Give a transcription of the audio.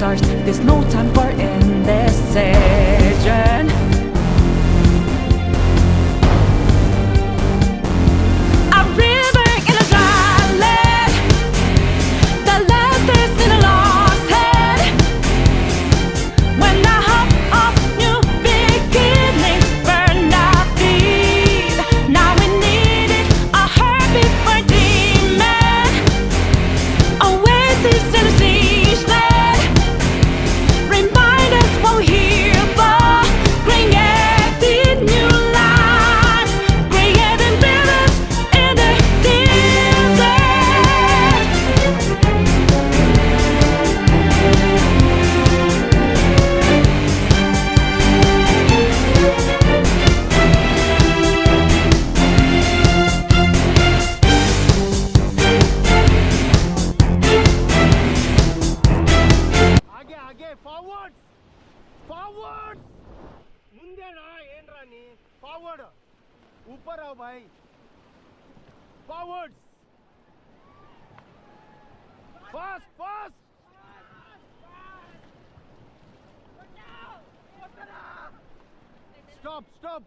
stars. There's no time for indecision. A river in a dry land, the last is in a lost head. When the hope of new beginnings burned our feet, now we needed a heartbeat for demon. Oasis in a ceaseless, remind us what we're here for. Creating new life, creating rivers in the desert. आगे आगे forward forward मुंदे ना N रानी forward ऊपर आओ भाई forward fast fast stop stop